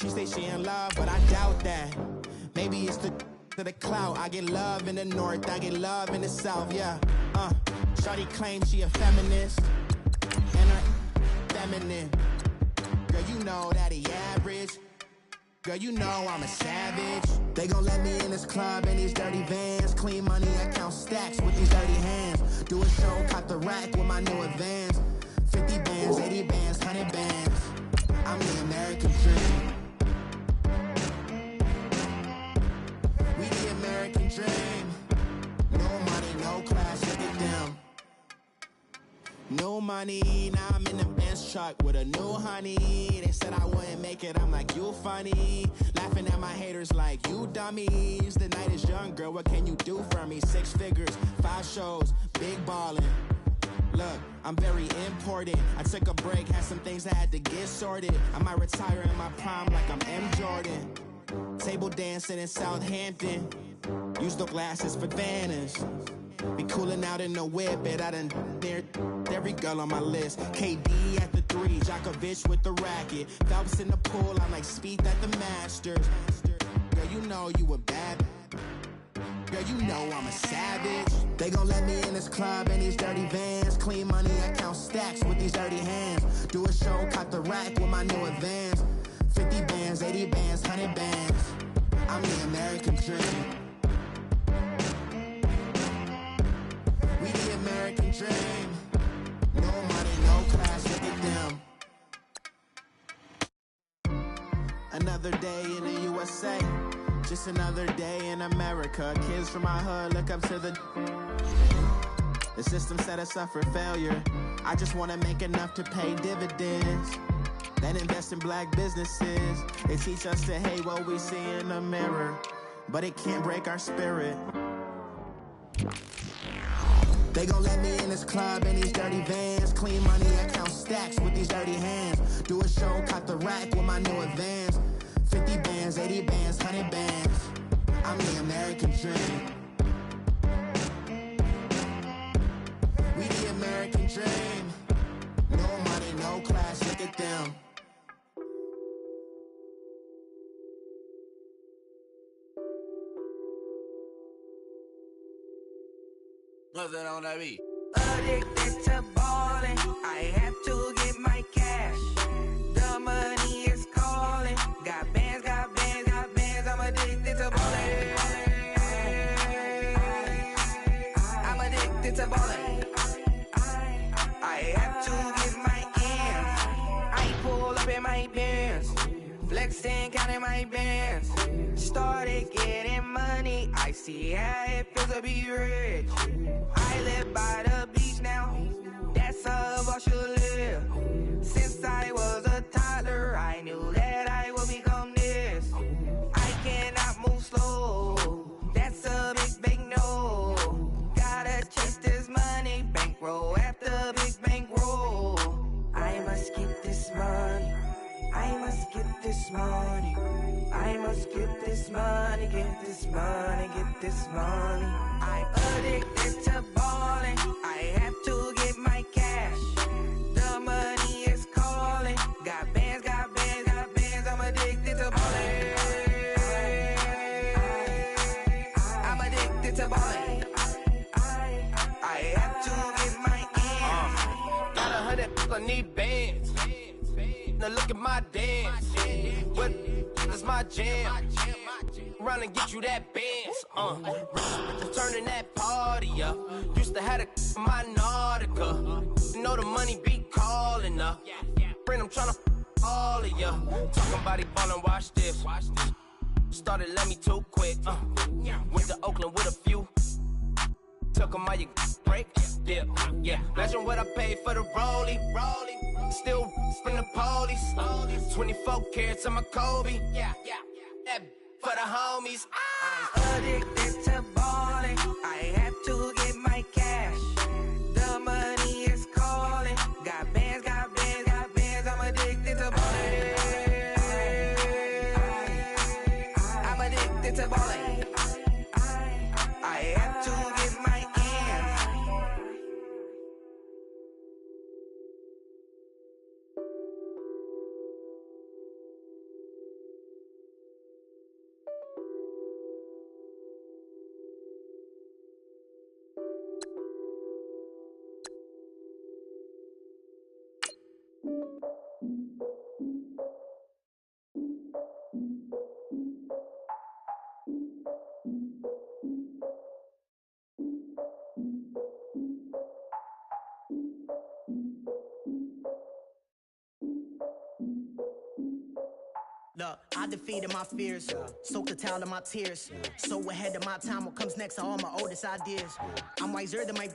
She say she in love, but I doubt that. Maybe it's the clout. I get love in the north, I get love in the south, yeah. Shawty claims she a feminist, and her feminine. Girl, you know that he average. Girl, you know I'm a savage. They gon' let me in this club in these dirty vans. Clean money, I count stacks with these dirty hands. Do a show, cop the rack with my new advance. 50 bands, 80 bands, 100 bands. I'm the American dream. We the American dream. No money, no class, look at them. No money, now I'm in the Benz truck with a new honey. They said I wouldn't make it, I'm like, you funny. Laughing at my haters like, you dummies. The night is young, girl, what can you do for me? 6 figures, 5 shows, big ballin'. Look, I'm very important. I took a break, had some things I had to get sorted. I might retire in my prime like I'm M. Jordan. Table dancing in Southampton. Use the glasses for Vanish. Be coolin' out in the whip, but I done near every girl on my list. KD at the 3, Djokovic with the racket. Phelps in the pool, I'm like Speed at the Masters. Girl, you know you a bad. Girl, you know I'm a savage. They gon' let me in this club in these dirty vans. Clean money, I count stacks with these dirty hands. Do a show, cop the rack with my new advance. 50 bands, 80 bands, 100 bands. I'm the American dream. We the American dream. No money, no class, look at them. Another day in the USA. Just another day in America. Kids from my hood look up to the system set us up for failure. I just wanna make enough to pay dividends. Then invest in black businesses. They teach us to hate what we see in the mirror, but it can't break our spirit. They gon' let me in this club in these dirty vans. Clean money, I count stacks with these dirty hands. Do a show, cop the rack with my new advance. 50 bands, 80 bands, 100 bands. I'm the American dream. We the American dream. No money, no class, look at them. What's that on that beat? Addicted to ballin', I have to get my cash. The money is calling. Got bands, got bands, got bands. I'm addicted to ballin'. I'm addicted to ballin'. I have to get my ends. I pull up in my pants, flexing, counting my bands. Started getting money, I see how it feels to be rich. I live by the beach now, that's how I should live. Since I was a toddler, I knew that I would become this. I cannot move slow, that's a big, big no. Gotta chase this money, bankroll after big bankroll. I must get this money, I must get this money. I must get this money, get this money, get this money. I'm addicted to ballin', I have to get my cash. The money is calling. Got bands, got bands, got bands. I'm addicted to ballin'. I'm addicted to ballin'. I have to get my ends. Got 100, I need bands. Now look at my dance. What is my jam? Run and get you that bands. Turning that party up. Used to have a my Nautica. You know the money be calling up. Friend, I'm tryna all of ya. Talking about it ballin', watch this. Started let me too quick. Went to Oakland with a few. Took 'em all you break. Yeah. Imagine what I paid for the rollie. Still from the police. 24 carats on my Kobe. That for the homies. I'm addicted to ballin'. I have to get my cash. The money is calling. Got bands, got bands, got bands. I'm addicted to ballin'. I'm addicted to ballin'. I have to get my ends. Look, I defeated my fears, soaked a towel in my tears. So ahead of my time, what comes next are all my oldest ideas. I'm wiser than my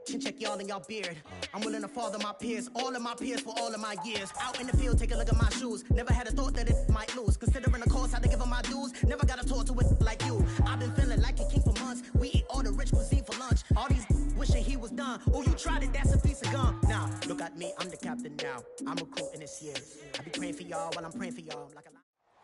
chin check y'all in y'all beard. I'm willing to father my peers, all of my peers for all of my years. Out in the field, take a look at my shoes. Never had a thought that it might lose. Considering the cost, had to give them my dues. Never got a talk to it like you. I've been feeling like a king for months. We eat all the rich cuisine for lunch. All these wishing he was done. Oh, you tried it, that's a piece of gum. Now, look at me, I'm the captain now. I'm recruiting this year. I be praying for y'all while I'm praying for y'all.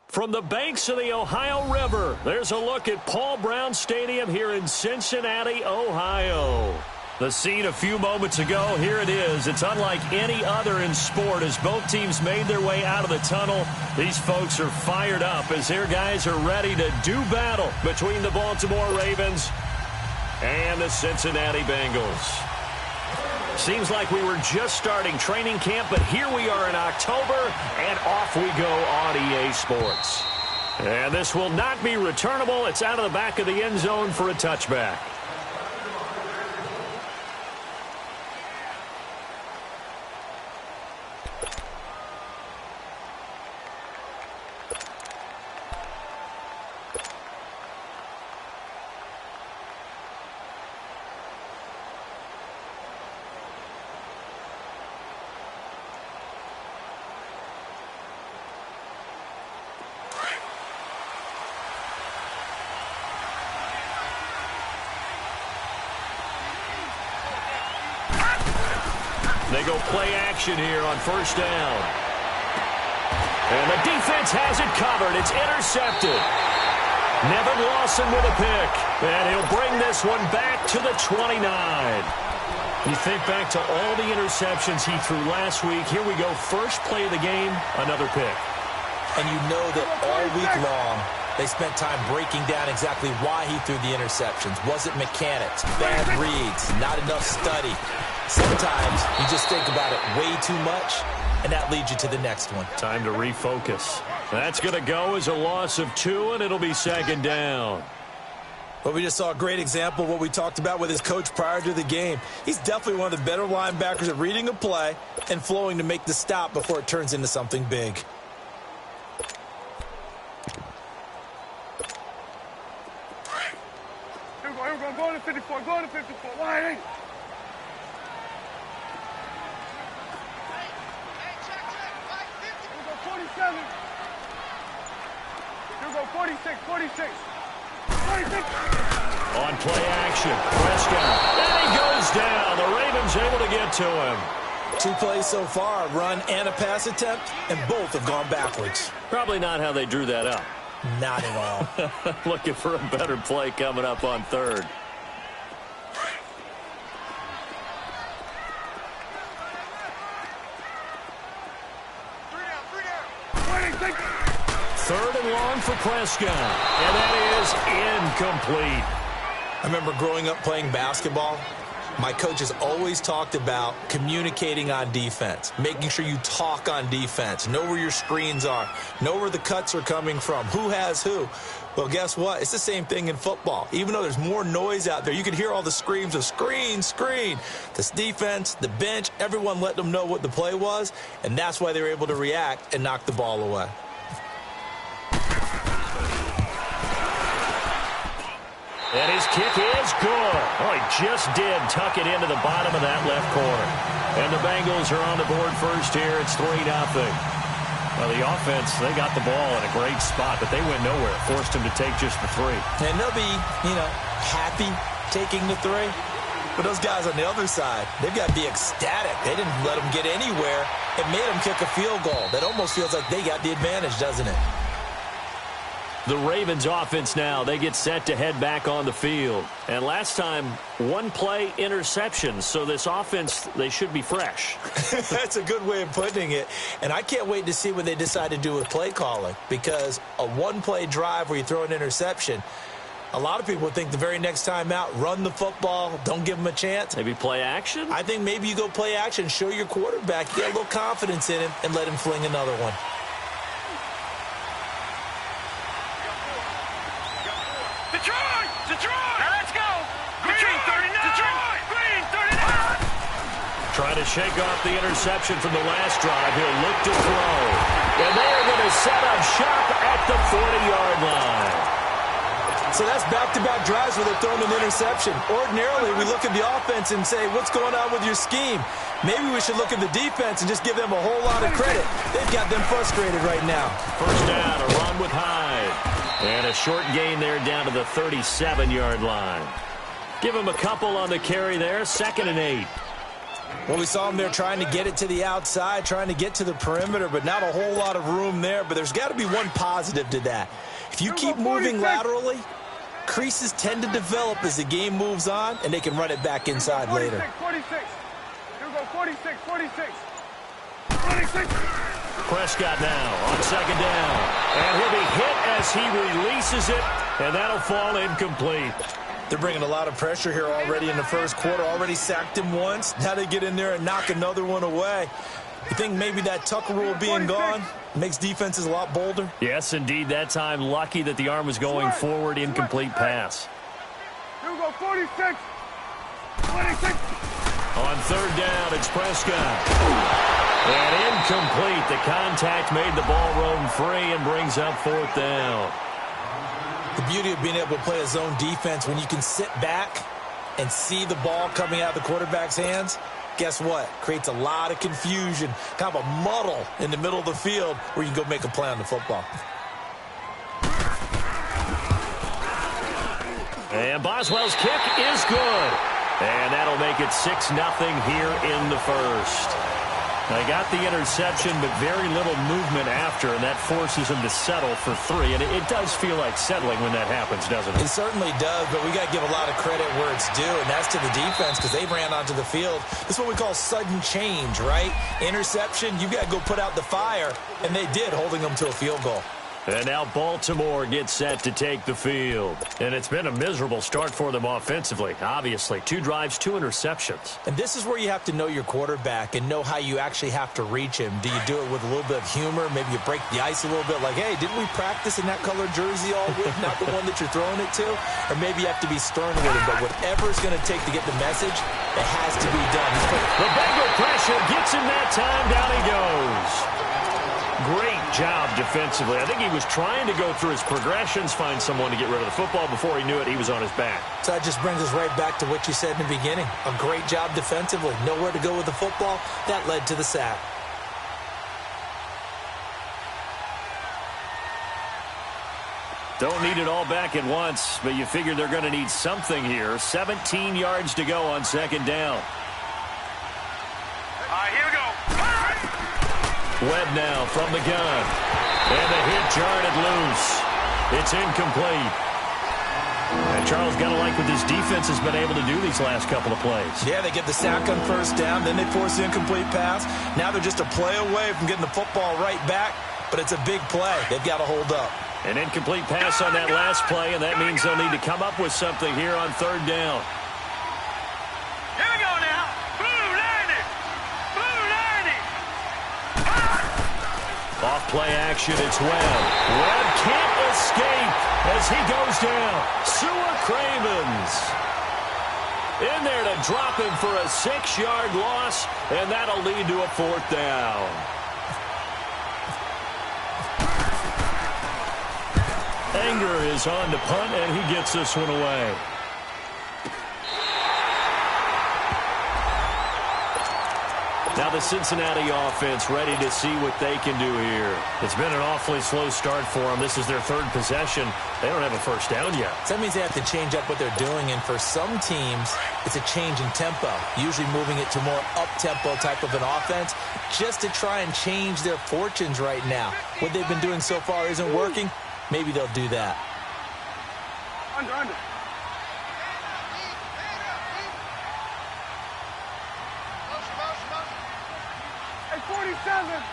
From the banks of the Ohio River, there's a look at Paul Brown Stadium here in Cincinnati, Ohio. The scene a few moments ago, here it is. It's unlike any other in sport as both teams made their way out of the tunnel. These folks are fired up as their guys are ready to do battle between the Baltimore Ravens and the Cincinnati Bengals. Seems like we were just starting training camp, but here we are in October, and off we go on EA Sports. And this will not be returnable. It's out of the back of the end zone for a touchback. They go play action here on first down. And the defense has it covered. It's intercepted. Nevin Lawson with a pick. And he'll bring this one back to the 29. You think back to all the interceptions he threw last week. Here we go. First play of the game, another pick. And you know that all week long, they spent time breaking down exactly why he threw the interceptions. Was it mechanics, bad reads, not enough study? Sometimes you just think about it way too much, and that leads you to the next one. Time to refocus. That's going to go as a loss of 2, and it'll be second down. Well, we just saw a great example of what we talked about with his coach prior to the game. He's definitely one of the better linebackers at reading a play and flowing to make the stop before it turns into something big. Here we go, go to 54, go to 54, wide eight. Here we go, 47. Here we go, 46, 46. 46. On play action, Prescott. And he goes down. The Ravens able to get to him. 2 plays so far, a run and a pass attempt, and both have gone backwards. Probably not how they drew that up. Not at all. Looking for a better play coming up on third. Third and long for Prescott. And that is incomplete. I remember growing up playing basketball. My coaches always talked about communicating on defense, making sure you talk on defense, know where your screens are, know where the cuts are coming from, who has who. Well, guess what? It's the same thing in football. Even though there's more noise out there, you can hear all the screams of screen, screen. This defense, the bench, everyone let them know what the play was, and that's why they were able to react and knock the ball away. And his kick is good. Oh, he just did tuck it into the bottom of that left corner. And the Bengals are on the board first here. It's 3-0. Well, the offense, they got the ball in a great spot, but they went nowhere. Forced him to take just the 3. And they'll be, happy taking the 3. But those guys on the other side, they've got to be ecstatic. They didn't let them get anywhere. It made them kick a field goal. That almost feels like they got the advantage, doesn't it? The Ravens offense now, they get set to head back on the field. And last time, 1 play interception. So this offense, they should be fresh. That's a good way of putting it. And I can't wait to see what they decide to do with play calling. Because a 1-play drive where you throw an interception, a lot of people would think the very next time out, run the football, don't give them a chance. Maybe play action? I think maybe you go play action, show your quarterback, you get a little confidence in him, and let him fling another one. Detroit! Now let's go! Green 39! Detroit! Green 39! Trying to shake off the interception from the last drive. He'll look to throw. And they're going to set up shop at the 40-yard line. So that's back-to-back drives where they're throwing an interception. Ordinarily, we look at the offense and say, what's going on with your scheme? Maybe we should look at the defense and just give them a whole lot of credit. They've got them frustrated right now. First down, a run with Hyde. And a short gain there down to the 37-yard line. Give him a couple on the carry there, 2nd and 8. Well, we saw him there trying to get it to the outside, trying to get to the perimeter, but not a whole lot of room there. But there's got to be one positive to that. If you keep moving laterally, creases tend to develop as the game moves on, and they can run it back inside later. 46. Here we go, 46. Prescott now on 2nd down. And he'll be hit as he releases it, and that'll fall incomplete. They're bringing a lot of pressure here already in the first quarter. Already sacked him once. Now they get in there and knock another one away. You think maybe that Tucker rule being gone makes defenses a lot bolder? Yes, indeed. That time, lucky that the arm was going forward. Incomplete pass. Here we go, 46. 26. On 3rd down, it's Prescott. And incomplete. The contact made the ball roam free and brings up 4th down. The beauty of being able to play a zone defense, when you can sit back and see the ball coming out of the quarterback's hands, guess what? Creates a lot of confusion, kind of a muddle in the middle of the field where you can go make a play on the football. And Boswell's kick is good. And that'll make it 6-0 here in the first. They got the interception, but very little movement after, and that forces them to settle for 3. And it does feel like settling when that happens, doesn't it? It certainly does, but we got to give a lot of credit where it's due, and that's to the defense because they ran onto the field. This is what we call sudden change, right? Interception, you got to go put out the fire, and they did, holding them to a field goal. And now Baltimore gets set to take the field. And it's been a miserable start for them offensively, obviously. 2 drives, 2 interceptions. And this is where you have to know your quarterback and know how you actually have to reach him. Do you do it with a little bit of humor? Maybe you break the ice a little bit like, hey, didn't we practice in that colored jersey all week, not the one that you're throwing it to? Or maybe you have to be stern with him. But whatever it's going to take to get the message, it has to be done. The Bengal pressure gets him that time. Down he goes. Great job defensively. I think he was trying to go through his progressions, find someone to get rid of the football. Before he knew it, he was on his back. So that just brings us right back to what you said in the beginning. A great job defensively. Nowhere to go with the football. That led to the sack. Don't need it all back at once, but you figure they're going to need something here. 17 yards to go on 2nd down. Here we go. Webb now from the gun. And the hit jarred loose. It's incomplete. And Charles got to like what this defense has been able to do these last couple of plays. Yeah, they get the sack on 1st down, then they force the incomplete pass. Now they're just a play away from getting the football right back, but it's a big play. They've got to hold up. An incomplete pass on that last play, and that means they'll need to come up with something here on 3rd down. Here we go now. Blue landing. Off play action, it's Webb. Webb can't escape as he goes down. Sewell Cravens in there to drop him for a 6-yard loss, and that'll lead to a 4th down. Anger is on to punt, and he gets this one away. Now the Cincinnati offense ready to see what they can do here. It's been an awfully slow start for them. This is their 3rd possession. They don't have a 1st down yet. So that means they have to change up what they're doing, and for some teams, it's a change in tempo, usually moving it to more up-tempo type of an offense just to try and change their fortunes right now. What they've been doing so far isn't working. Maybe they'll do that. Under. Hey, 47.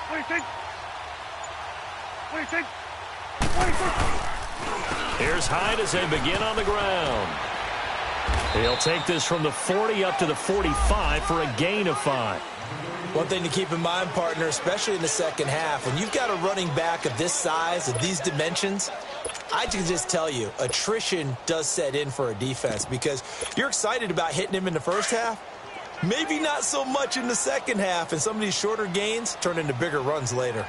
26. 26. 26. Here's Hyde as they begin on the ground. He'll take this from the 40 up to the 45 for a gain of 5. One thing to keep in mind, partner, especially in the second half, when you've got a running back of this size, of these dimensions, I can just tell you, attrition does set in for a defense because you're excited about hitting him in the first half. Maybe not so much in the second half, and some of these shorter gains turn into bigger runs later.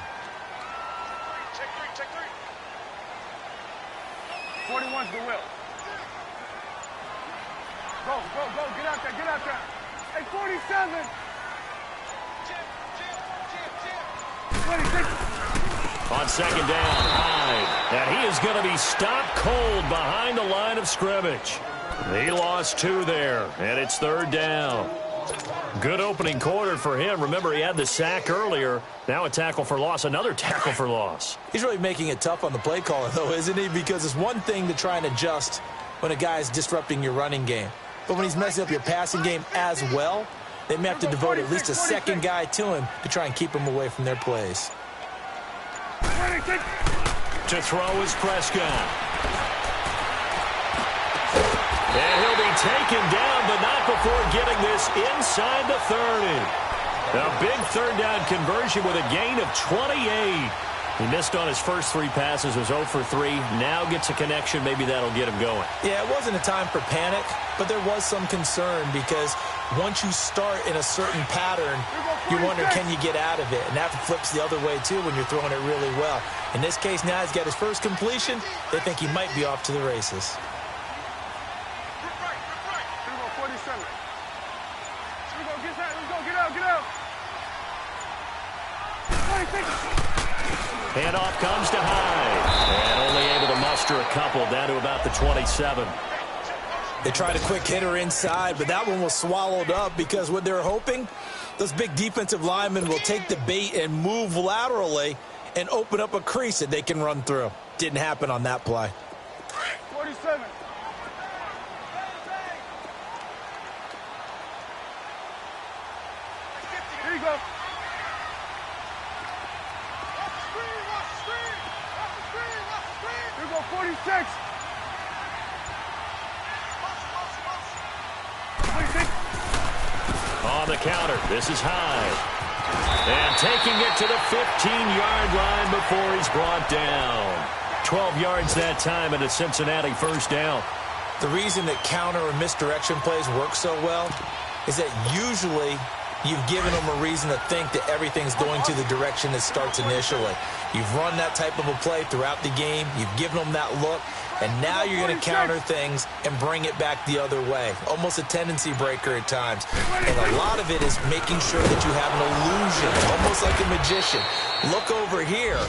41's the will. Go, get out there. Hey, 47. 26. On second down, Hyde. And he is going to be stopped cold behind the line of scrimmage. He lost 2 there, and it's third down. Good opening quarter for him. Remember, he had the sack earlier. Now a tackle for loss, another tackle for loss. He's really making it tough on the play caller, though, isn't he? Because it's one thing to try and adjust when a guy is disrupting your running game. But when he's messing up your passing game as well, they may have to devote at least a second guy to him to try and keep him away from their plays. To throw is Prescott. And he'll be taken down, but not before getting this inside the 30. A big third down conversion with a gain of 28. He missed on his first 3 passes, was 0 for 3. Now gets a connection. Maybe that'll get him going. Yeah, it wasn't a time for panic, but there was some concern because once you start in a certain pattern, you wonder, can you get out of it? And that flips the other way, too, when you're throwing it really well. In this case, now he's got his first completion. They think he might be off to the races. Handoff comes to Hyde. And only able to muster a couple down to about the 27. They tried a quick hitter inside, but that one was swallowed up because what they're hoping, those big defensive linemen will take the bait and move laterally and open up a crease that they can run through. Didn't happen on that play. 47. Here you go. Here you go, 46. 26. On the counter, this is Hyde. And taking it to the 15-yard line before he's brought down. 12 yards that time and a Cincinnati first down. The reason that counter or misdirection plays work so well is that usually you've given them a reason to think that everything's going to the direction it starts initially. You've run that type of a play throughout the game. You've given them that look. And now you're going to counter things and bring it back the other way. Almost a tendency breaker at times. And a lot of it is making sure that you have an illusion, almost like a magician. Look over here,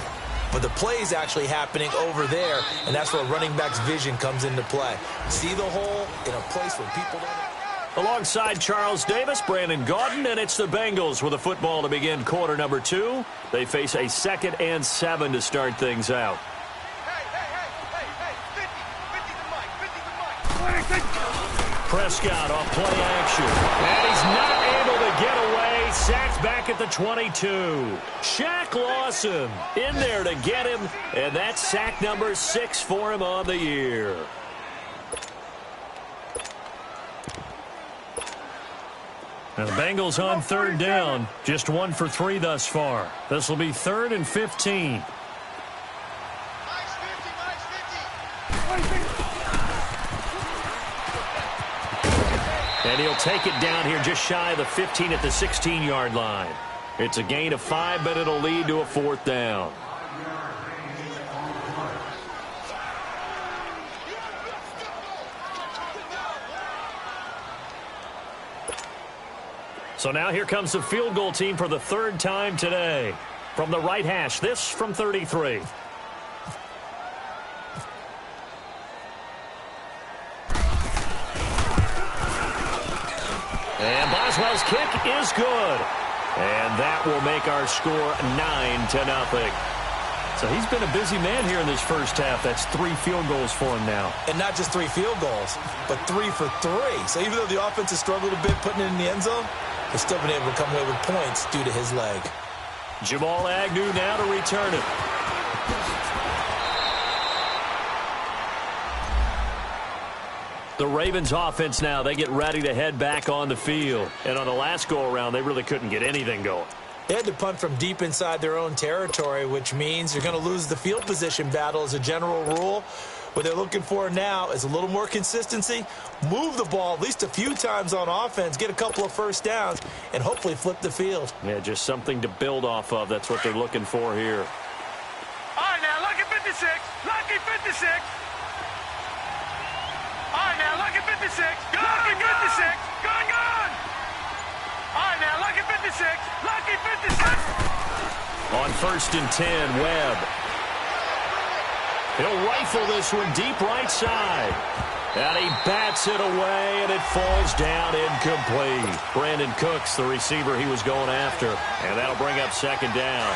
but the play is actually happening over there, and that's where running back's vision comes into play. See the hole in a place where people don't... Alongside Charles Davis, Brandon Gaudin, and it's the Bengals with a football to begin quarter number 2. They face a 2nd and 7 to start things out. Prescott off play action. And he's not able to get away. Sacked back at the 22. Shaq Lawson in there to get him. And that's sack number 6 for him on the year. Now the Bengals on third down. Just 1 for 3 thus far. This will be 3rd and 15. And he'll take it down here just shy of the 15 at the 16-yard line. It's a gain of 5, but it'll lead to a 4th down. So now here comes the field goal team for the 3rd time today. From the right hash, this from 33. And Boswell's kick is good. And that will make our score 9-0. So he's been a busy man here in this first half. That's 3 field goals for him now. And not just 3 field goals, but 3 for 3. So even though the offense has struggled a bit putting it in the end zone, they've still been able to come away with points due to his leg. Jamal Agnew now to return it. The Ravens offense now, they get ready to head back on the field. And on the last go-around, they really couldn't get anything going. They had to punt from deep inside their own territory, which means you're going to lose the field position battle as a general rule. What they're looking for now is a little more consistency, move the ball at least a few times on offense, get a couple of first downs, and hopefully flip the field. Yeah, just something to build off of. That's what they're looking for here. All right, now, lucky 56. Lucky 56. All right, now, lucky 56. Lucky 56. Gone, gone. All right, now, lucky 56. Lucky 56. On 1st and 10, Webb. He'll rifle this one deep right side. And he bats it away, and it falls down incomplete. Brandon Cooks, the receiver he was going after. And that'll bring up 2nd down.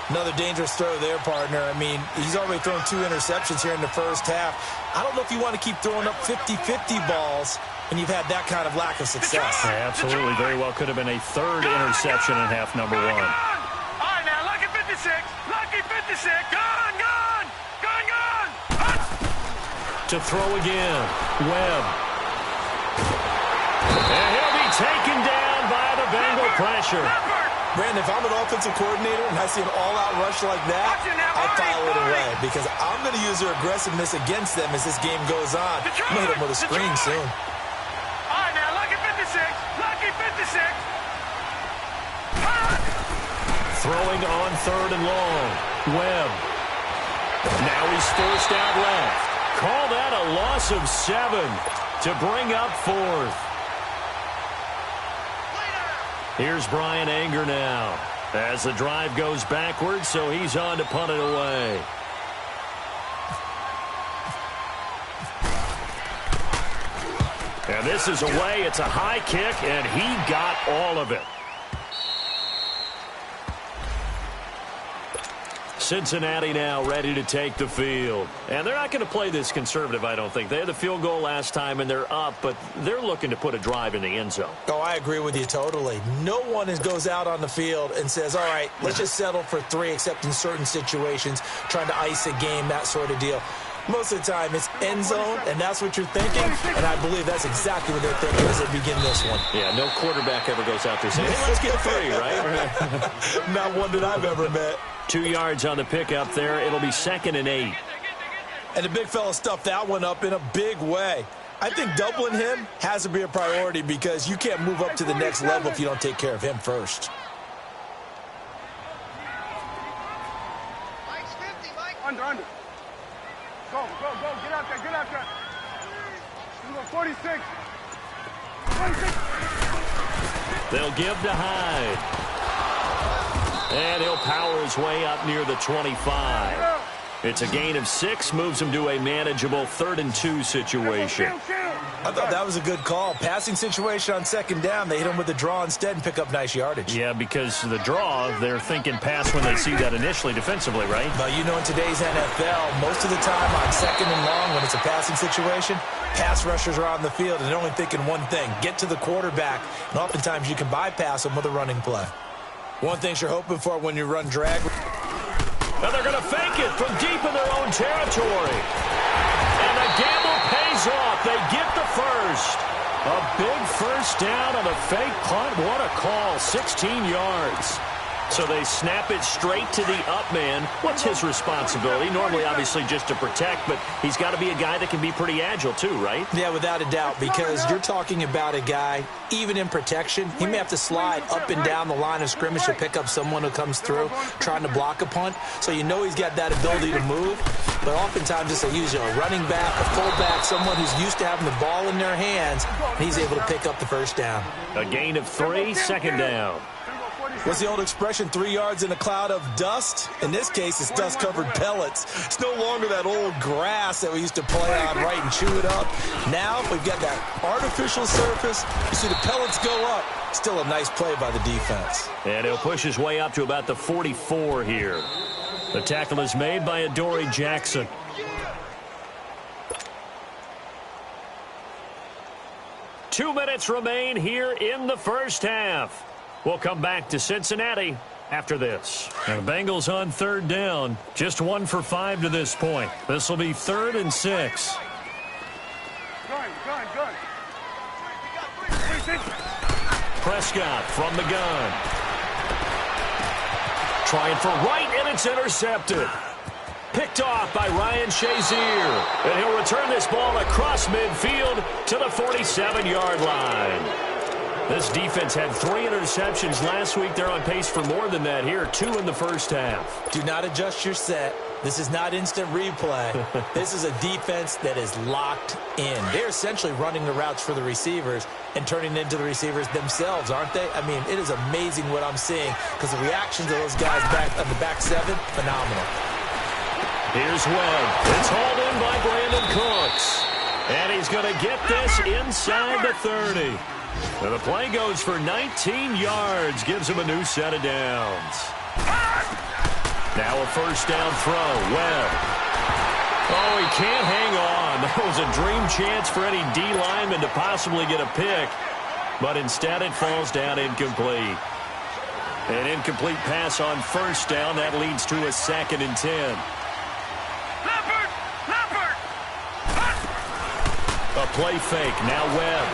Another dangerous throw there, partner. I mean, he's already thrown 2 interceptions here in the first half. I don't know if you want to keep throwing up 50-50 balls when you've had that kind of lack of success. Yeah, absolutely. Very well could have been a 3rd interception in half number 1. All right, now, lucky 56. Lucky 56. Gone, gone. Gone, gone. To throw again, Webb. And he'll be taken down by the Bengal pressure. Brandon, if I'm an offensive coordinator and I see an all-out rush like that, I file it away because I'm going to use their aggressiveness against them as this game goes on. I'm going to hit them with a screen soon. All right, now, lucky 56. Lucky 56. Throwing on 3rd and long. Webb. Now he's forced out left. Call that a loss of 7 to bring up 4th. Here's Brian Anger now as the drive goes backwards, so he's on to punt it away. And this is away. It's a high kick, and he got all of it. Cincinnati now ready to take the field. And they're not going to play this conservative, I don't think. They had the field goal last time, and they're up, but they're looking to put a drive in the end zone. Oh, I agree with you totally. No one goes out on the field and says, all right, let's just settle for 3, except in certain situations, trying to ice a game, that sort of deal. Most of the time, it's end zone, and that's what you're thinking, and I believe that's exactly what they're thinking as they begin this one. Yeah, no quarterback ever goes out there saying, hey, let's get 3, right? Not one that I've ever met. 2 yards on the pickup there. It'll be 2nd and 8. And the big fella stuffed that one up in a big way. I think doubling him has to be a priority because you can't move up to the next level if you don't take care of him first. Mike's 50, Mike. Under. Go. Get out there. You go 46. 46. They'll give to Hyde. And he'll power his way up near the 25. It's a gain of 6, moves him to a manageable 3rd and 2 situation. I thought that was a good call. Passing situation on 2nd down. They hit him with the draw instead and pick up nice yardage. Yeah, because the draw, they're thinking pass when they see that initially defensively, right? But you know, in today's NFL, most of the time on 2nd and long, when it's a passing situation, pass rushers are on the field and they're only thinking one thing, get to the quarterback. And oftentimes you can bypass them with a running play. One thing you're hoping for when you run drag. Now they're going to fake it from deep in their own territory. And the gamble pays off. They get the first. A big first down on a fake punt. What a call. 16 yards. So they snap it straight to the up man. What's his responsibility? Normally, obviously, just to protect, but he's got to be a guy that can be pretty agile too, right? Yeah, without a doubt, because you're talking about a guy, even in protection, he may have to slide up and down the line of scrimmage to pick up someone who comes through trying to block a punt. So you know he's got that ability to move, but oftentimes it's a running back, a fullback, someone who's used to having the ball in their hands, and he's able to pick up the first down. A gain of 3, 2nd down. What's the old expression, 3 yards in a cloud of dust? In this case, it's dust-covered pellets. It's no longer that old grass that we used to play on, right, and chew it up. Now we've got that artificial surface. You see the pellets go up. Still a nice play by the defense. And he'll push his way up to about the 44 here. The tackle is made by Adoree Jackson. Two minutes remain here in the first half. We'll come back to Cincinnati after this. And the Bengals on 3rd down. Just 1 for 5 to this point. This will be 3rd and 6. Gun. Prescott from the gun. Trying for right, and it's intercepted. Picked off by Ryan Shazier. And he'll return this ball across midfield to the 47-yard line. This defense had 3 interceptions last week. They're on pace for more than that here, 2 in the first half. Do not adjust your set This is not instant replay. This is a defense that is locked in. They're essentially running the routes for the receivers and turning into the receivers themselves, aren't they? I mean, it is amazing what I'm seeing because the reactions of those guys back on the back seven, phenomenal. Here's Webb. It's hauled in by Brandon Cooks. And he's going to get this inside the 30. And the play goes for 19 yards, gives him a new set of downs. Now a first down throw. Webb. Oh, he can't hang on. That was a dream chance for any D lineman to possibly get a pick. But instead it falls down incomplete. An incomplete pass on first down. That leads to a 2nd and 10. A play fake. Now Webb.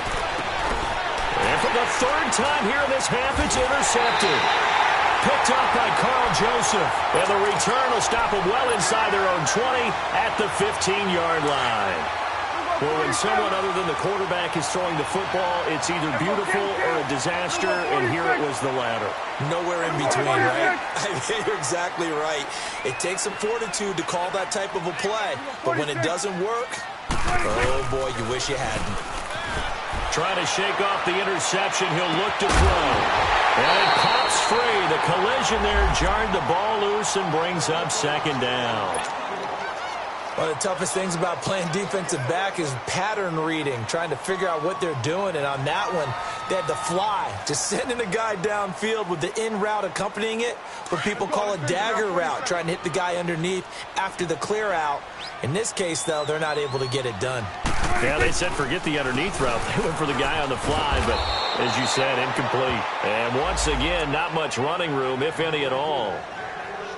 And for the 3rd time here in this half, it's intercepted. Picked up by Carl Joseph. And the return will stop them well inside their own 20 at the 15-yard line. Well, when someone other than the quarterback is throwing the football, it's either beautiful or a disaster, and here it was the latter. Nowhere in between, right? You're exactly right. It takes some fortitude to call that type of a play, but when it doesn't work, oh boy, you wish you hadn't. Trying to shake off the interception, he'll look to throw. And it pops free. The collision there jarred the ball loose and brings up 2nd down. One of the toughest things about playing defensive back is pattern reading, trying to figure out what they're doing. And on that one, they had to fly, just sending a guy downfield with the in route accompanying it, what people call a dagger route, trying to hit the guy underneath after the clear out. In this case, though, they're not able to get it done. Yeah, they said forget the underneath route. They went for the guy on the fly, but as you said, incomplete. And once again, not much running room, if any at all.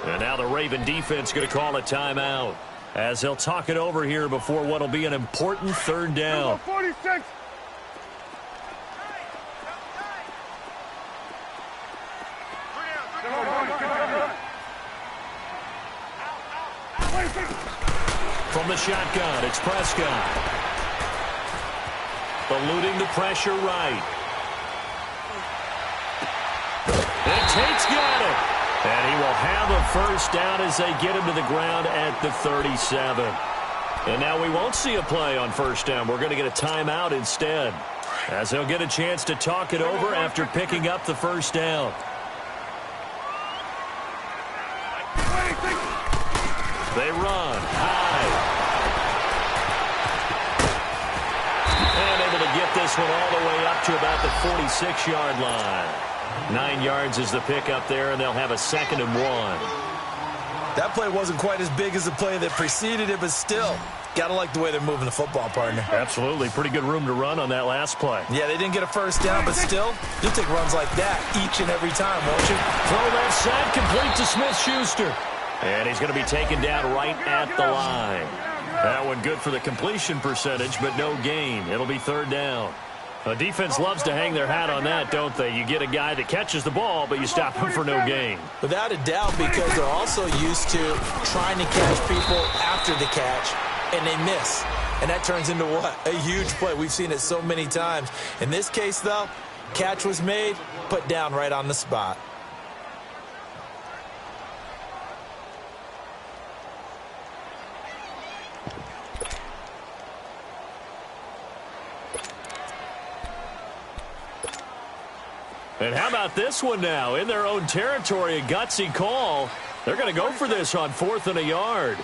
And now the Raven defense going to call a timeout as they'll talk it over here before what will be an important 3rd down. 46. From the shotgun, it's Prescott. Eluding the pressure right. And Tate's got it. And he will have a first down as they get him to the ground at the 37. And now we won't see a play on first down. We're going to get a timeout instead, as they'll get a chance to talk it over after picking up the first down. They run high. And able to get this one all the way up to about the 46-yard line. 9 yards is the pickup there, and they'll have a 2nd and 1. That play wasn't quite as big as the play that preceded it, but still, got to like the way they're moving the football, partner. Absolutely. Pretty good room to run on that last play. Yeah, they didn't get a first down, but still, you'll take runs like that each and every time, won't you? Throw left side, complete to Smith-Schuster. And he's going to be taken down right at the line. That one good for the completion percentage, but no gain. It'll be 3rd down. The defense loves to hang their hat on that, don't they? You get a guy that catches the ball, but you stop him for no gain. Without a doubt, because they're also used to trying to catch people after the catch, and they miss. And that turns into what? A huge play. We've seen it so many times. In this case, though, catch was made, put down right on the spot. And how about this one now? In their own territory, a gutsy call. They're going to go for this on 4th and a yard.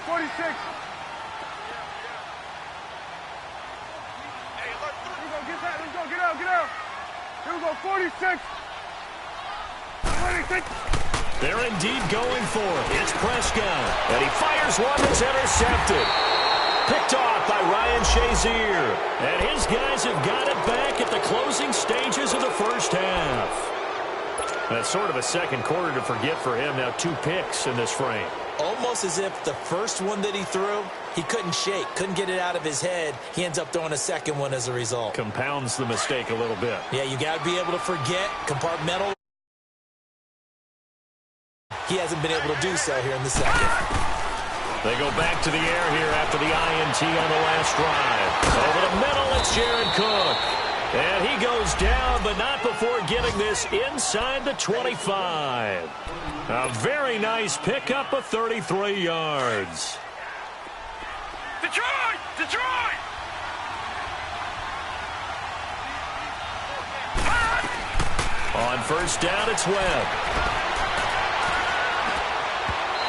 46. Hey, let's go, get out. Here we go, 46. 26. They're indeed going for it. It's Prescott. And he fires one that's intercepted. Picked off by Ryan Shazier. And his guys have got it back at the closing stages of the first half. That's sort of a second quarter to forget for him. Now 2 picks in this frame. Almost as if the first one that he threw, he couldn't shake, couldn't get it out of his head. He ends up throwing a second one as a result. Compounds the mistake a little bit. Yeah, you got to be able to forget, compartmental. He hasn't been able to do so here in the second. They go back to the air here after the INT on the last drive. Over the middle, it's Jared Cook. And he goes down, but not before getting this inside the 25. A very nice pickup of 33 yards. Detroit! Detroit! On first down, it's Webb.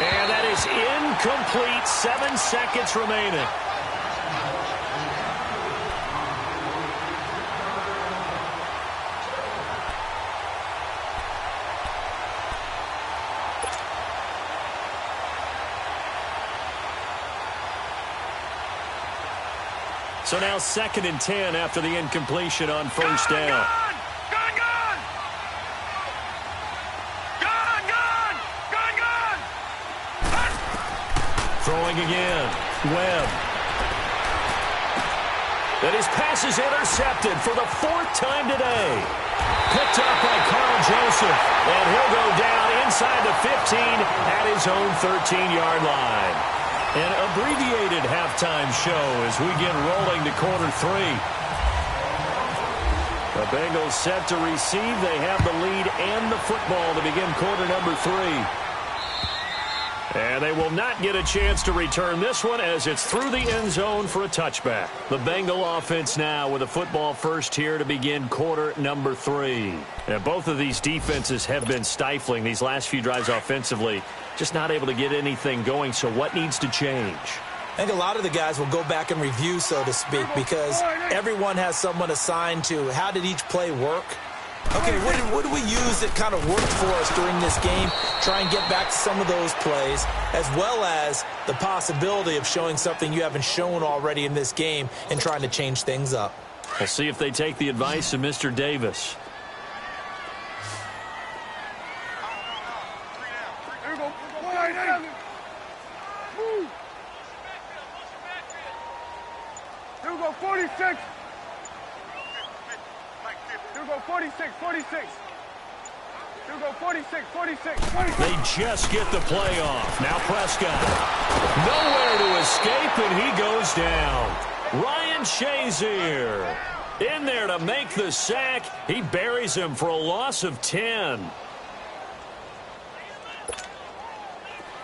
And that is incomplete. 7 seconds remaining. So now 2nd and 10 after the incompletion on first down. Throwing again. Webb. And his pass is intercepted for the 4th time today. Picked up by Carl Joseph. And he'll go down inside the 15 at his own 13-yard line. An abbreviated halftime show as we get rolling to quarter 3. The Bengals set to receive. They have the lead and the football to begin quarter number 3. And they will not get a chance to return this one as it's through the end zone for a touchback. The Bengal offense now with a football first here to begin quarter number 3. And both of these defenses have been stifling these last few drives offensively. Just not able to get anything going, so what needs to change? I think a lot of the guys will go back and review, so to speak, because everyone has someone assigned to how did each play work. Okay, what did we use that kind of worked for us during this game? Try and get back to some of those plays, as well as the possibility of showing something you haven't shown already in this game and trying to change things up. We'll see if they take the advice of Mr. Davis. Here we go. 46. Here we go, 46, 46. Here we go, 46, 46, 46. They just get the play off. Now Prescott. Nowhere to escape, and he goes down. Ryan Shazier in there to make the sack. He buries him for a loss of 10.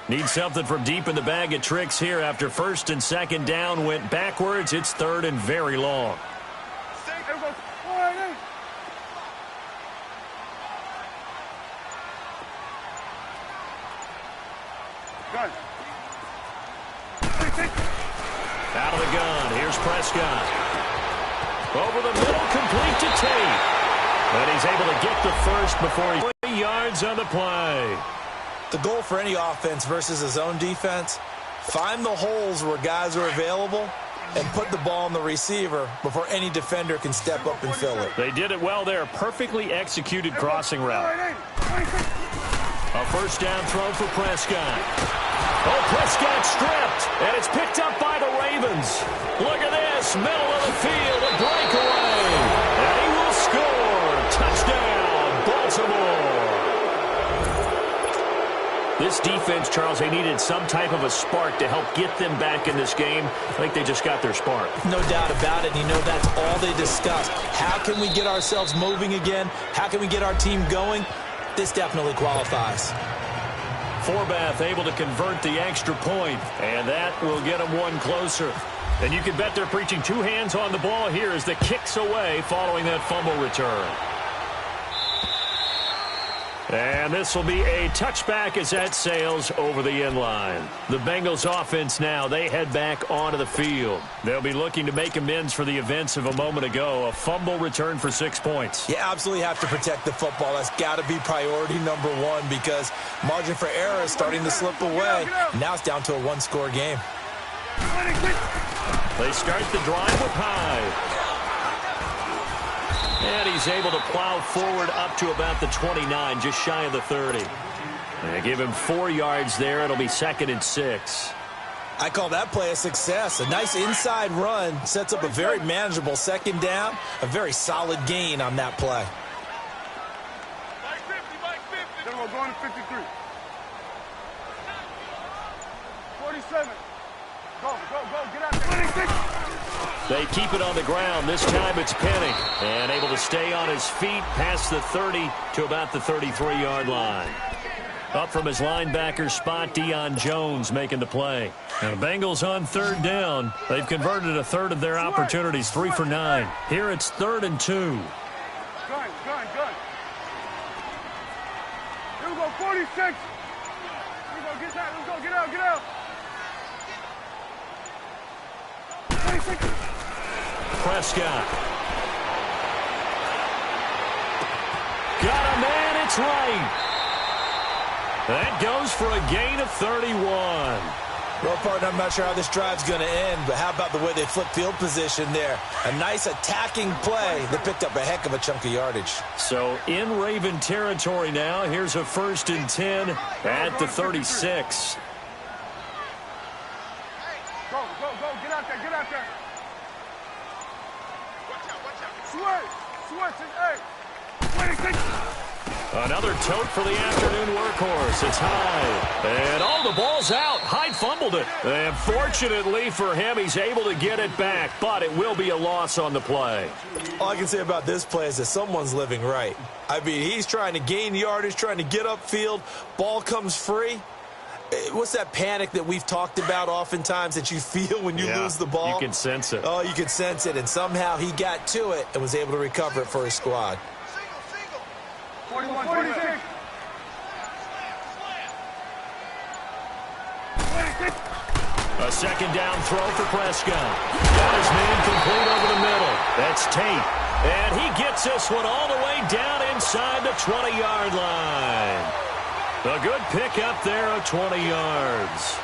Need something from deep in the bag of tricks here after 1st and 2nd down went backwards. It's 3rd and very long. Out of the gun. Here's Prescott. Over the middle, complete to Tate. But he's able to get the first before he's 3 yards on the play. The goal for any offense versus his own defense, find the holes where guys are available and put the ball on the receiver before any defender can step up and fill it. They did it well there. Perfectly executed crossing route. A first down throw for Prescott. Oh, Prescott stripped, and it's picked up by the Ravens. Look at this, middle of the field, a breakaway. And he will score. Touchdown, Baltimore. This defense, Charles, they needed some type of a spark to help get them back in this game. I think they just got their spark. No doubt about it. You know, that's all they discussed. How can we get ourselves moving again? How can we get our team going? This definitely qualifies. Forbath able to convert the extra point, and that will get them one closer. And you can bet they're preaching 2 hands on the ball here as the kick's away following that fumble return. And this will be a touchback as that sails over the end line. The Bengals offense now, they head back onto the field. They'll be looking to make amends for the events of a moment ago. A fumble return for 6 points. You absolutely have to protect the football. That's got to be priority number 1 because margin for error is starting to slip away. Now it's down to a 1-score game. They start the drive with Hyde. And he's able to plow forward up to about the 29, just shy of the 30. They give him 4 yards there. It'll be 2nd and 6. I call that play a success. A nice inside run sets up a very manageable 2nd down. A very solid gain on that play. Then we're going to 53. 47. Get out there. 26. They keep it on the ground. This time it's Penny. And able to stay on his feet past the 30 to about the 33-yard line. Up from his linebacker spot, Deion Jones making the play. And the Bengals on third down. They've converted a third of their opportunities, 3 for 9. Here it's 3rd and 2. Gun. Here we go, 46. Here we go, get that. Let's go, get out. 26. Prescott. Got a man, it's right. That goes for a gain of 31. Well, partner, I'm not sure how this drive's going to end, but how about the way they flip field position there? A nice attacking play. They picked up a heck of a chunk of yardage. So in Raven territory now. Here's a 1st and 10 at the 36. Go. Get out there. Switch. Hey. 26. Another tote for the afternoon workhorse. It's high. And the ball's out. Hyde fumbled it. And fortunately for him, he's able to get it back, but it will be a loss on the play. All I can say about this play is that someone's living right. I mean, he's trying to gain yardage, trying to get upfield. Ball comes free. What's that panic that we've talked about oftentimes that you feel when you lose the ball? You can sense it. Oh, you can sense it. And somehow he got to it and was able to recover it for his squad. 41, 46. A 2nd down throw for Prescott. Got his man complete over the middle. That's Tate. And he gets this one all the way down inside the 20-yard line. A good pick up there of 20 yards.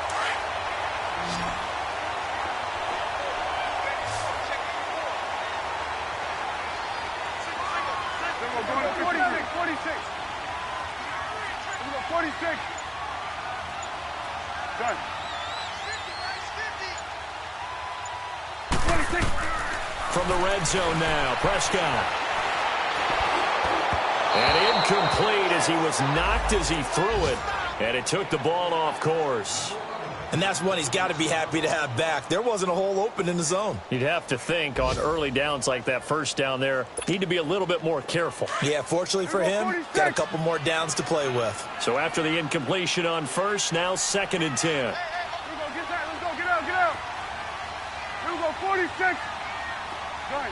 Done. From the red zone now, Prescott. And incomplete as he was knocked as he threw it. And it took the ball off course. And that's one he's got to be happy to have back. There wasn't a hole open in the zone. You'd have to think on early downs like that first down there, need to be a little bit more careful. Yeah, fortunately for him, got a couple more downs to play with. So after the incompletion on first, now 2nd and 10. Here we go, get out. Here we go, 46. Done.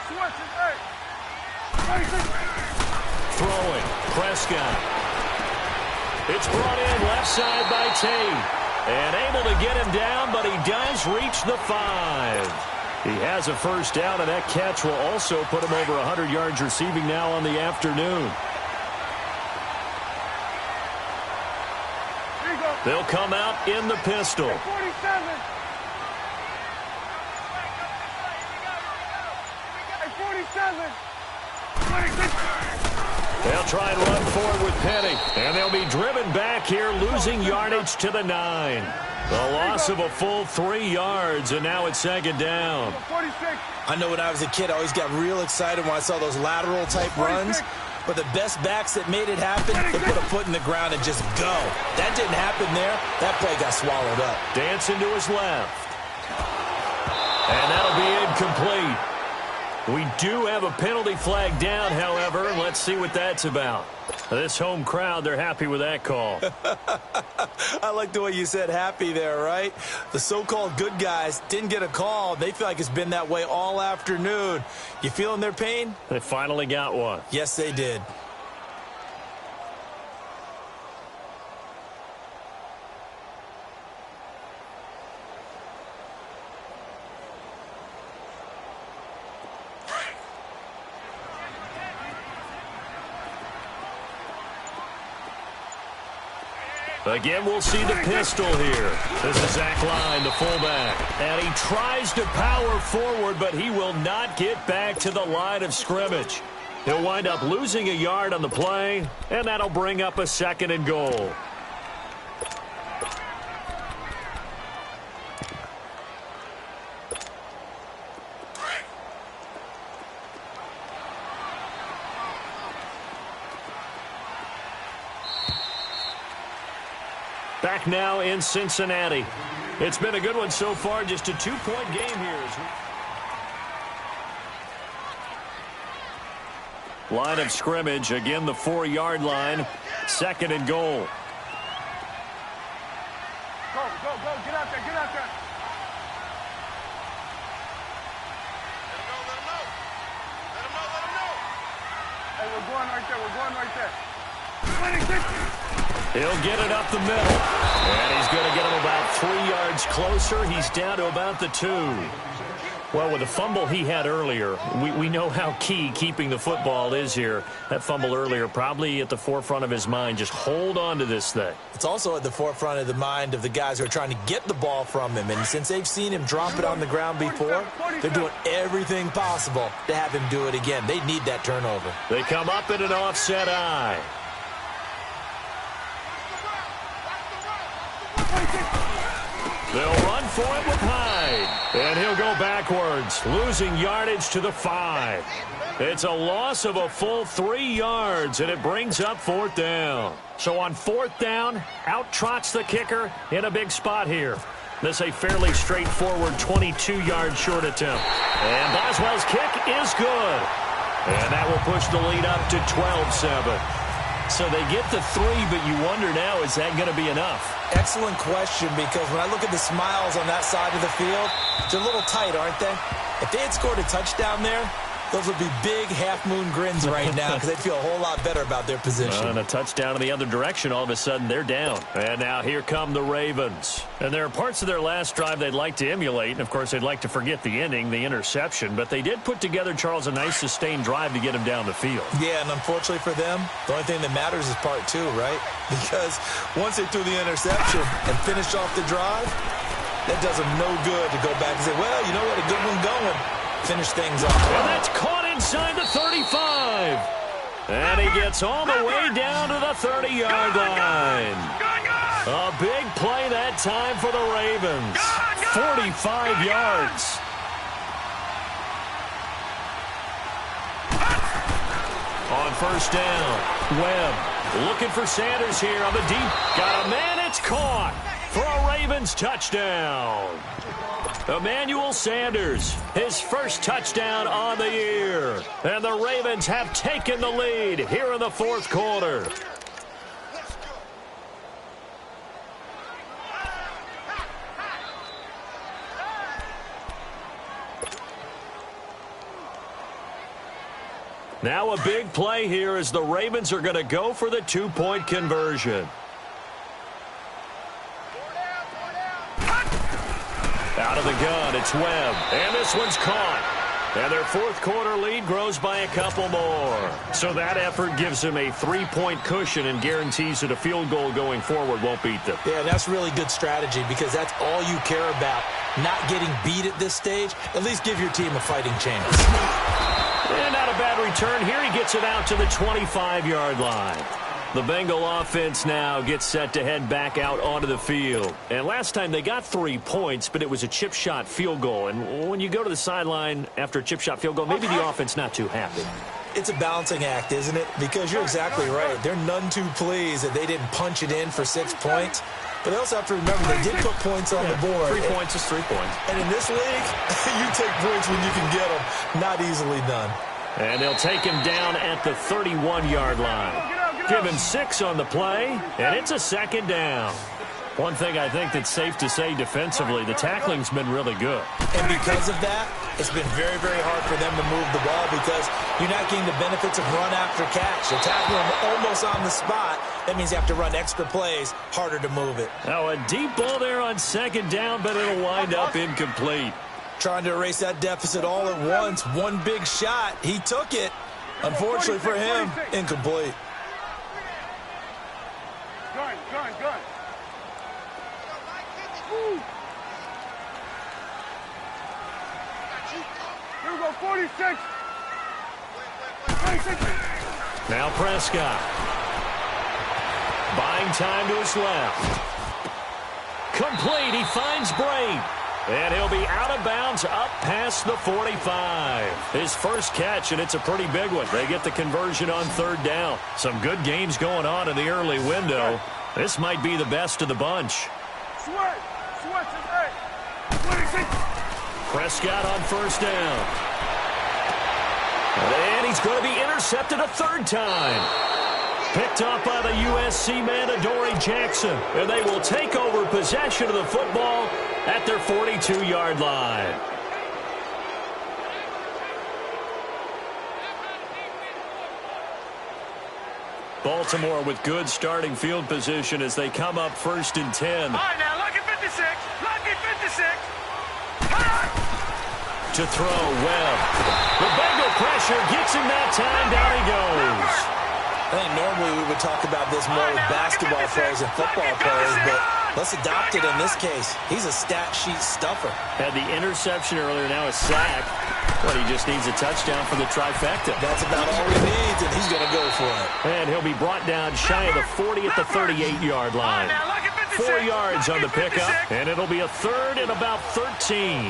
Switch is 8. 26. Throwing, Prescott. It's brought in left side by Tate. And able to get him down, but he does reach the 5. He has a first down, and that catch will also put him over 100 yards receiving now on the afternoon. They'll come out in the pistol. 47. 47. 26. They'll try and run forward with Penny. And they'll be driven back here, losing yardage to the 9. The loss of a full 3 yards, and now it's 2nd down. 46. I know when I was a kid, I always got real excited when I saw those lateral-type runs. But the best backs that made it happen, they put a foot in the ground and just go. That didn't happen there. That play got swallowed up. Dancing to his left. And that'll be incomplete. We do have a penalty flag down, however. Let's see what that's about. This home crowd, they're happy with that call. I like the way you said happy there, right? The so-called good guys didn't get a call. They feel like it's been that way all afternoon. You feeling their pain? They finally got one. Yes, they did. Again, we'll see the pistol here. This is Zach Line, the fullback. And he tries to power forward, but he will not get back to the line of scrimmage. He'll wind up losing a yard on the play, and that'll bring up a 2nd and goal. Back now in Cincinnati. It's been a good one so far, just a 2-point game here. Line of scrimmage, again the 4-yard line, 2nd and goal. Go, get out there, get out there. Let him know. Hey, we're going right there. 26. He'll get it up the middle. And he's going to get him about 3 yards closer. He's down to about the 2. Well, with the fumble he had earlier, we know how key keeping the football is here. That fumble earlier probably at the forefront of his mind. Just hold on to this thing. It's also at the forefront of the mind of the guys who are trying to get the ball from him. And since they've seen him drop it on the ground before, they're doing everything possible to have him do it again. They need that turnover. They come up in an offset eye. They'll run for it with Hyde. And he'll go backwards, losing yardage to the 5. It's a loss of a full 3 yards, and it brings up 4th down. So on 4th down, out trots the kicker in a big spot here. This a fairly straightforward 22-yard short attempt. And Boswell's kick is good. And that will push the lead up to 12-7. So they get the 3, but you wonder now, is that going to be enough? Excellent question, because when I look at the smiles on that side of the field, they're a little tight, aren't they? If they had scored a touchdown there, those would be big half-moon grins right now because they'd feel a whole lot better about their position. And a touchdown in the other direction, all of a sudden they're down. And now here come the Ravens. And there are parts of their last drive they'd like to emulate. And, of course, they'd like to forget the ending, the interception. But they did put together, Charles, a nice sustained drive to get him down the field. Yeah, and unfortunately for them, the only thing that matters is part 2, right? Because once they threw the interception and finished off the drive, that does them no good to go back and say, well, you know what, a good one going. Finish things off. And that's caught inside the 35. And he gets all the way down to the 30-yard line. A big play that time for the Ravens. 45 yards. On 1st down, Webb looking for Sanders here on the deep. Got a man, it's caught for a Ravens touchdown. Emmanuel Sanders, his first touchdown on the year. And the Ravens have taken the lead here in the 4th quarter. Now a big play here as the Ravens are going to go for the 2-point conversion. Out of the gun, it's Webb. And this one's caught. And their 4th quarter lead grows by a couple more. So that effort gives them a 3-point cushion and guarantees that a field goal going forward won't beat them. Yeah, that's really good strategy because that's all you care about. Not getting beat at this stage. At least give your team a fighting chance. And not a bad return here. He gets it out to the 25-yard line. The Bengal offense now gets set to head back out onto the field. And last time they got 3 points, but it was a chip shot field goal. And when you go to the sideline after a chip shot field goal, maybe the offense not too happy. It's a balancing act, isn't it? Because you're exactly right. They're none too pleased that they didn't punch it in for 6 points. But they also have to remember they did put points on the board. 3 points is 3 points. And in this league, you take points when you can get them. Not easily done. And they'll take him down at the 31-yard line. Give him 6 on the play, and it's a 2nd down. One thing I think that's safe to say defensively, the tackling's been really good. And because of that, it's been very, very hard for them to move the ball because you're not getting the benefits of run after catch. They're tackling them almost on the spot. That means you have to run extra plays, harder to move it. Now a deep ball there on 2nd down, but it'll wind up incomplete. Trying to erase that deficit all at once. One big shot. He took it. Unfortunately for him, incomplete. Gun. Here we go, 46. Now Prescott. Buying time to his left. Complete. He finds Brain. And he'll be out of bounds up past the 45. His first catch, and it's a pretty big one. They get the conversion on 3rd down. Some good games going on in the early window. This might be the best of the bunch. Switch today. 26. Prescott on first down. And he's going to be intercepted a third time. Picked up by the USC man, Adoree Jackson. And they will take over possession of the football at their 42-yard line. Baltimore with good starting field position as they come up 1st and 10. All right, now, lucky 56. Lucky 56. To throw, Webb. The Bengal pressure gets him that time. Down he goes. I think normally we would talk about this more with basketball players and football players, but let's adopt it in this case. He's a stat sheet stuffer. Had the interception earlier, now a sack. But he just needs a touchdown for the trifecta. That's about all he needs, and he's going to go for it. And he'll be brought down shy of the 40 at the 38-yard line. 4 yards on the pickup, and it'll be a third and about 13.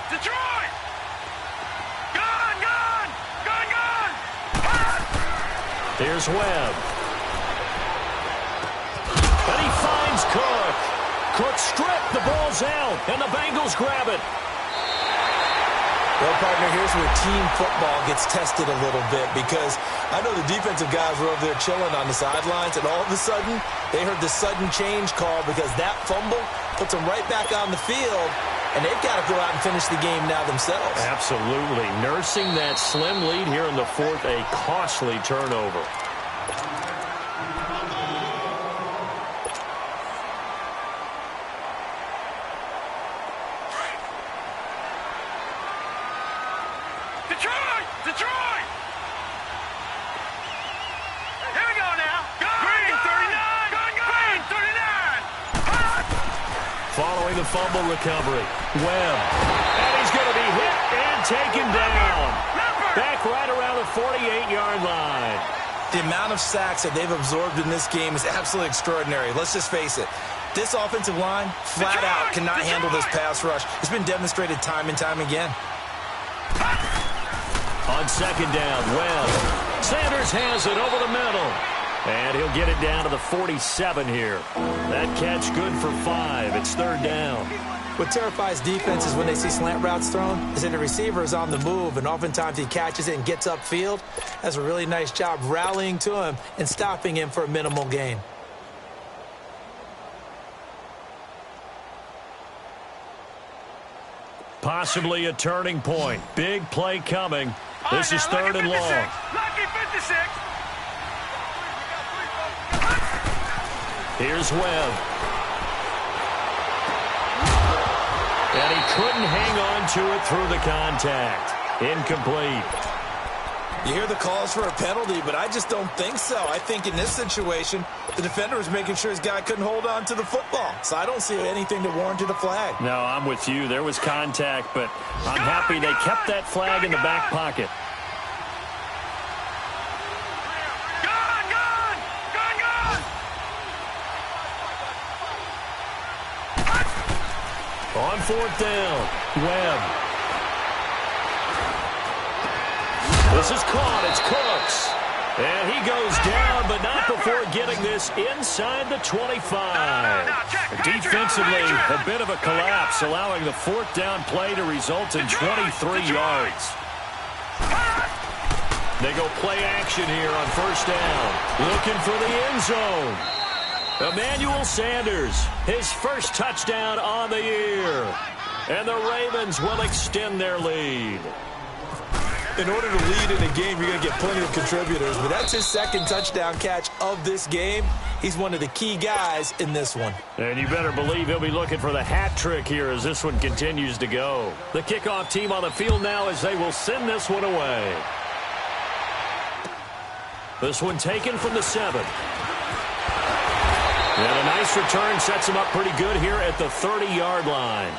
Detroit! Gone! Here's Webb. And he finds Cook. Cook stripped. The ball's out, and the Bengals grab it. Well, partner, here's where team football gets tested a little bit because I know the defensive guys were over there chilling on the sidelines, and all of a sudden, they heard the sudden change call because that fumble puts them right back on the field, and they've got to go out and finish the game now themselves. Absolutely. Nursing that slim lead here in the fourth, a costly turnover. Detroit! Here we go now. Green 39. Green 39. Following the fumble recovery, Webb. And he's going to be hit and taken down. Back right around the 48-yard line. The amount of sacks that they've absorbed in this game is absolutely extraordinary. Let's just face it. This offensive line, flat out, cannot handle this pass rush. It's been demonstrated time and time again. On second down, Webb. Sanders has it over the middle. And he'll get it down to the 47 here. That catch good for 5. It's third down. What terrifies defenses when they see slant routes thrown is that the receiver is on the move, and oftentimes he catches it and gets upfield. Does a really nice job rallying to him and stopping him for a minimal gain. Possibly a turning point. Big play coming. This is third and long. Lucky 56. Here's Webb. And he couldn't hang on to it through the contact. Incomplete. You hear the calls for a penalty, but I just don't think so. I think in this situation, the defender was making sure his guy couldn't hold on to the football. So I don't see anything that warranted a flag. No, I'm with you. There was contact, but I'm happy they kept that flag in the back pocket. On fourth down, Webb. This is caught. It's Cooks. And he goes down, but not before getting this inside the 25. Defensively, a bit of a collapse, allowing the fourth down play to result in 23 yards. They go play action here on first down. Looking for the end zone. Emmanuel Sanders, his first touchdown on the year. And the Ravens will extend their lead. In order to lead in a game, you're going to get plenty of contributors, but that's his second touchdown catch of this game. He's one of the key guys in this one. And you better believe he'll be looking for the hat trick here as this one continues to go. The kickoff team on the field now as they will send this one away. This one taken from the 7. And a nice return sets him up pretty good here at the 30-yard line.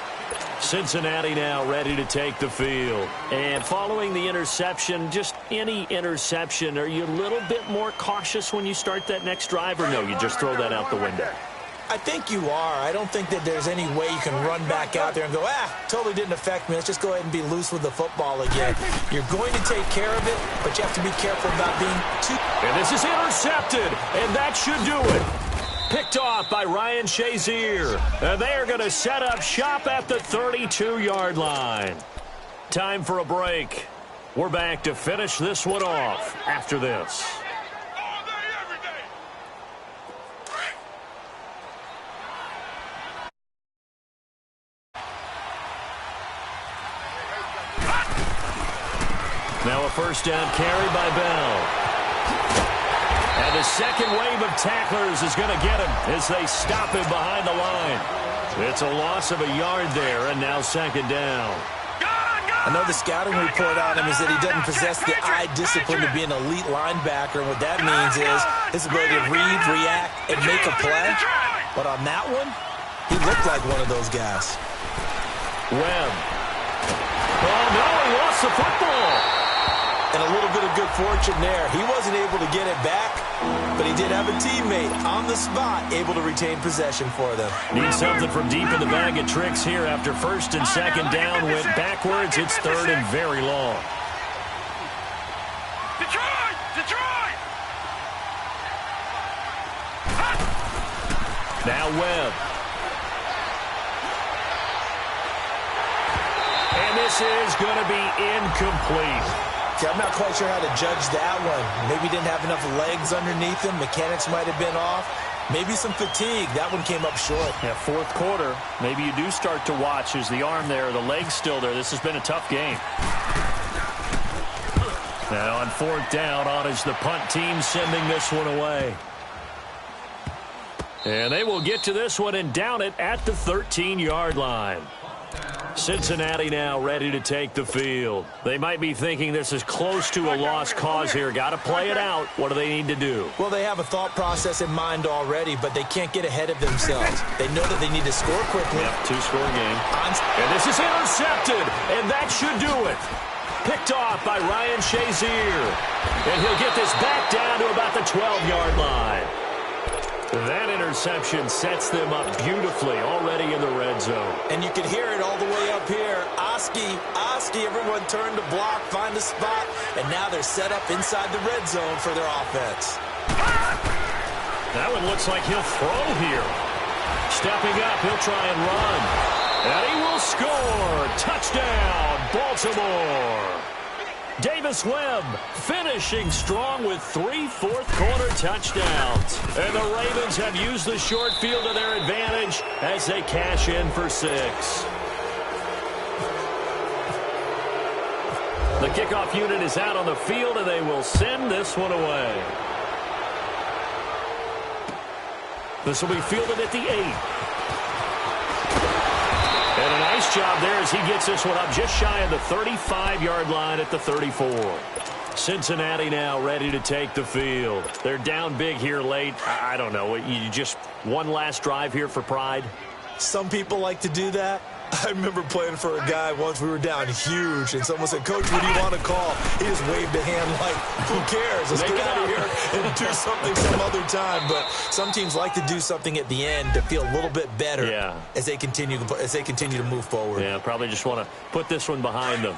Cincinnati now ready to take the field. And following the interception, just any interception, are you a little bit more cautious when you start that next drive, or no, you just throw that out the window? I think you are. I don't think that there's any way you can run back out there and go, totally didn't affect me. Let's just go ahead and be loose with the football again. You're going to take care of it, but you have to be careful about being too... And this is intercepted, and that should do it. Picked off by Ryan Shazier. And they are going to set up shop at the 32-yard line. Time for a break. We're back to finish this one off after this. Now a first down carry by Bell. And the second wave of tacklers is going to get him as they stop him behind the line. It's a loss of a yard there, and now second down. I know the scouting report on him is that he doesn't possess the eye discipline to be an elite linebacker. And what that means is his ability to read, react, and make a play. But on that one, he looked like one of those guys. Webb. Oh, no, he lost the football. And a little bit of good fortune there. He wasn't able to get it back, but he did have a teammate on the spot able to retain possession for them. Need something from deep in the bag of tricks here after first and second down went backwards. It's third and very long. Detroit! Detroit! Now Webb. And this is going to be incomplete. I'm not quite sure how to judge that one. Maybe didn't have enough legs underneath him. Mechanics might have been off. Maybe some fatigue. That one came up short. Yeah, fourth quarter. Maybe you do start to watch. Is the arm there, the leg's still there? This has been a tough game. Now on fourth down, on is the punt team sending this one away. And they will get to this one and down it at the 13-yard line. Cincinnati now ready to take the field. They might be thinking this is close to a lost cause here. Got to play it out. What do they need to do? Well, they have a thought process in mind already, but they can't get ahead of themselves. They know that they need to score quickly. Yep, two-score game. And this is intercepted, and that should do it. Picked off by Ryan Shazier. And he'll get this back down to about the 12-yard line. That interception sets them up beautifully already in the red zone. And you can hear it all the way up here. Oski, everyone turned to block, find a spot, and now they're set up inside the red zone for their offense. That one looks like he'll throw here. Stepping up, he'll try and run. And he will score. Touchdown, Baltimore. Davis Webb finishing strong with 3 fourth-quarter touchdowns. And the Ravens have used the short field to their advantage as they cash in for 6. The kickoff unit is out on the field, and they will send this one away. This will be fielded at the 8. And a nice job there as he gets this one up just shy of the 35-yard line at the 34. Cincinnati now ready to take the field. They're down big here late. I don't know. You just one last drive here for pride? Some people like to do that. I remember playing for a guy once. We were down huge, and someone said, "Coach, what do you want to call?" He just waved a hand like, "Who cares? Let's get out of here and do something some other time." But some teams like to do something at the end to feel a little bit better as they continue to move forward. Yeah, probably just want to put this one behind them.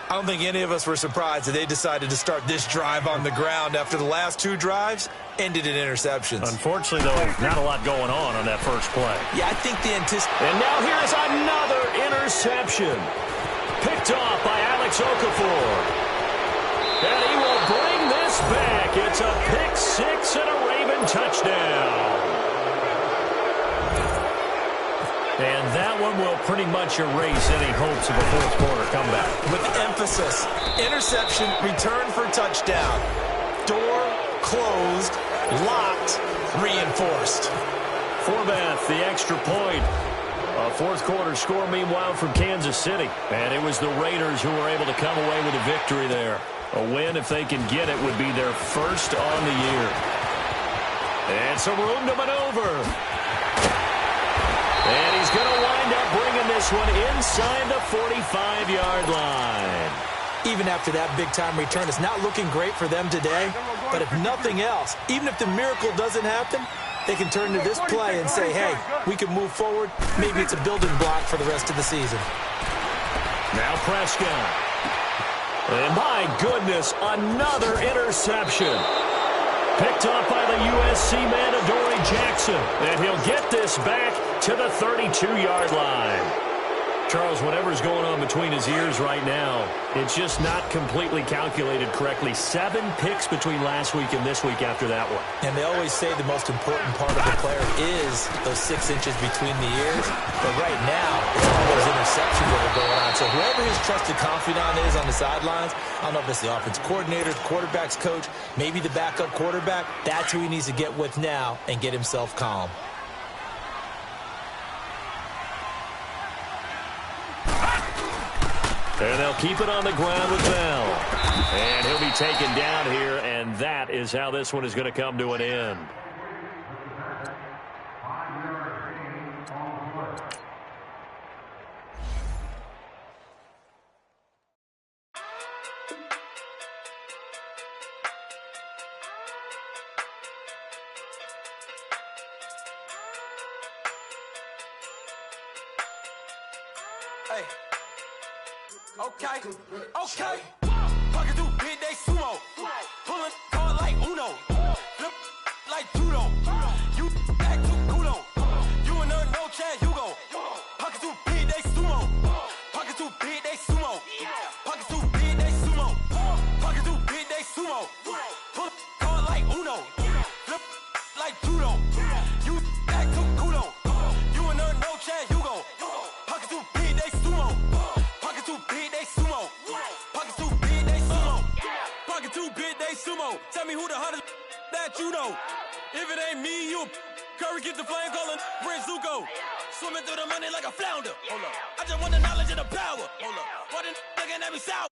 I don't think any of us were surprised that they decided to start this drive on the ground after the last 2 drives ended in interceptions. Unfortunately, though, not a lot going on that first play. Yeah, I think the anticipation. And now here is another interception. Picked off by Alex Okafor. And he will bring this back. It's a pick 6 and a Raven touchdown. And that one will pretty much erase any hopes of a fourth-quarter comeback. With emphasis, interception, return for touchdown. Door closed, locked, reinforced. Forbath, the extra point. A fourth-quarter score, meanwhile, from Kansas City. And it was the Raiders who were able to come away with a victory there. A win, if they can get it, would be their first on the year. And some room to maneuver. And he's going to wind up bringing this one inside the 45-yard line. Even after that big-time return, it's not looking great for them today. But if nothing else, even if the miracle doesn't happen, they can turn to this play and say, hey, we can move forward. Maybe it's a building block for the rest of the season. Now Prescott. And my goodness, another interception. Picked off by the USC man, Adoree Jackson. And he'll get this back to the 32-yard line. Charles, whatever's going on between his ears right now, it's just not completely calculated correctly. 7 picks between last week and this week after that one. And they always say the most important part of the player is those 6 inches between the ears. But right now, it's all those interceptions that are going on. So whoever his trusted confidant is on the sidelines, I don't know if it's the offense coordinator, the quarterback's coach, maybe the backup quarterback, that's who he needs to get with now and get himself calm. And they'll keep it on the ground with Bell. And he'll be taken down here, and that is how this one is going to come to an end. Hey. Okay, okay. Pocket too big, they sumo. Pulling card like Uno. Flip like judo. You act too kudo. You and her no Chad Hugo. Pocket too big, they sumo. Pocket too big, they sumo. Pocket too big, they sumo. Pocket too big, they sumo. Pull card like Uno. Flip like judo. You act too kudo. You and her no Chad Hugo. Pocket too big, they sumo. Pocket too big, they sumo. Pocket too big, they sumo. Pocket too big, they sumo. Tell me who the hottest that you know. If it ain't me, you Curry get the flame calling Prince Zuko. Swimming through the money like a flounder. Hold up. I just want the knowledge and the power. Hold up. Why the looking at me sour?